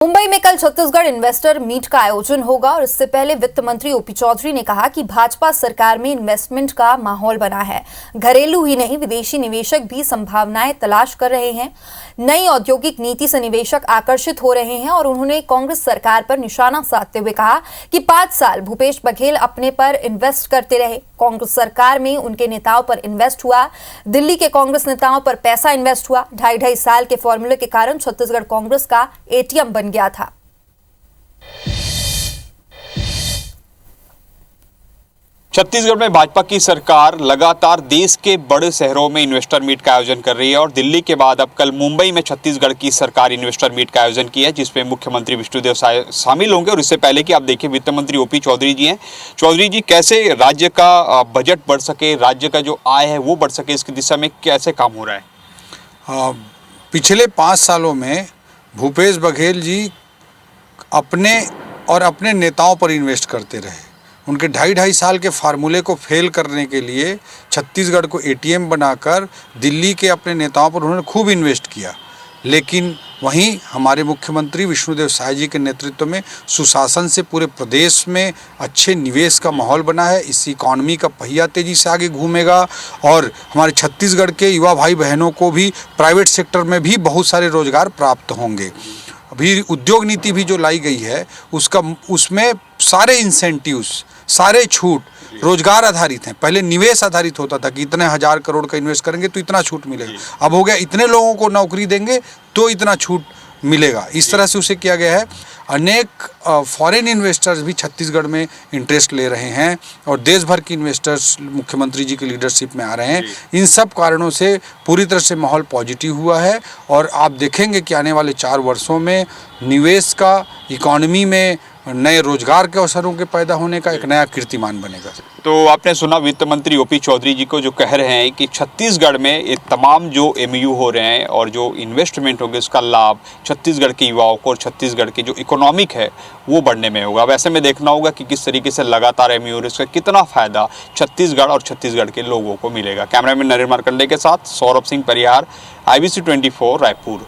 मुंबई में कल Chhattisgarh investor meet का आयोजन होगा और इससे पहले वित्त मंत्री ओपी चौधरी ने कहा कि भाजपा सरकार में इन्वेस्टमेंट का माहौल बना है। घरेलू ही नहीं, विदेशी निवेशक भी संभावनाएं तलाश कर रहे हैं। नई औद्योगिक नीति से निवेशक आकर्षित हो रहे हैं और उन्होंने कांग्रेस सरकार पर निशाना साधते हुए कहा कि 5 साल भूपेश बघेल अपने पर इन्वेस्ट करते रहे। कांग्रेस सरकार में उनके नेताओं पर इन्वेस्ट हुआ, दिल्ली के कांग्रेस नेताओं पर पैसा इन्वेस्ट हुआ। 2.5 साल के फॉर्मूले के कारण छत्तीसगढ़ कांग्रेस का एटीएम बन गया था। छत्तीसगढ़ में भाजपा की सरकार लगातार देश के बड़े शहरों में इन्वेस्टर मीट का आयोजन कर रही है और दिल्ली के बाद अब कल मुंबई में छत्तीसगढ़ की सरकार इन्वेस्टर मीट का आयोजन किया है, जिसमें मुख्यमंत्री विष्णुदेव साय शामिल होंगे। और इससे पहले कि आप देखिए, वित्त मंत्री ओपी चौधरी जी हैं। चौधरी जी, कैसे राज्य का बजट बढ़ सके, राज्य का जो आय है वो बढ़ सके, इसकी दिशा में कैसे काम हो रहा है? पिछले 5 सालों में भूपेश बघेल जी अपने नेताओं पर इन्वेस्ट करते रहे। उनके 2.5 साल के फार्मूले को फेल करने के लिए छत्तीसगढ़ को एटीएम बनाकर दिल्ली के अपने नेताओं पर उन्होंने खूब इन्वेस्ट किया। लेकिन वहीं हमारे मुख्यमंत्री विष्णुदेव साय जी के नेतृत्व में सुशासन से पूरे प्रदेश में अच्छे निवेश का माहौल बना है। इस इकॉनमी का पहिया तेजी से आगे घूमेगा और हमारे छत्तीसगढ़ के युवा भाई बहनों को भी प्राइवेट सेक्टर में भी बहुत सारे रोजगार प्राप्त होंगे। अभी उद्योग नीति भी जो लाई गई है उसमें सारे इंसेंटिव्स, सारे छूट रोजगार आधारित हैं। पहले निवेश आधारित होता था कि इतने 1000 करोड़ का इन्वेस्ट करेंगे तो इतना छूट मिलेगा। अब हो गया इतने लोगों को नौकरी देंगे तो इतना छूट मिलेगा। इस तरह से उसे किया गया है। अनेक फॉरेन इन्वेस्टर्स भी छत्तीसगढ़ में इंटरेस्ट ले रहे हैं और देश भर की इन्वेस्टर्स मुख्यमंत्री जी की लीडरशिप में आ रहे हैं। इन सब कारणों से पूरी तरह से माहौल पॉजिटिव हुआ है और आप देखेंगे कि आने वाले 4 वर्षों में निवेश का, इकॉनमी में नए रोजगार के अवसरों के पैदा होने का एक नया कीर्तिमान बनेगा। तो आपने सुना वित्त मंत्री ओपी चौधरी जी को, जो कह रहे हैं कि छत्तीसगढ़ में ये तमाम जो एमयू हो रहे हैं और जो इन्वेस्टमेंट होंगे उसका लाभ छत्तीसगढ़ के युवाओं को और छत्तीसगढ़ की जो इकोनॉमिक है वो बढ़ने में होगा। वैसे में देखना होगा कि किस तरीके से लगातार एमयू और इसका कितना फायदा छत्तीसगढ़ और छत्तीसगढ़ के लोगों को मिलेगा। कैमरामैन नरेंद्र मार्कंडे के साथ सौरभ सिंह परिहार, IBC 24 रायपुर।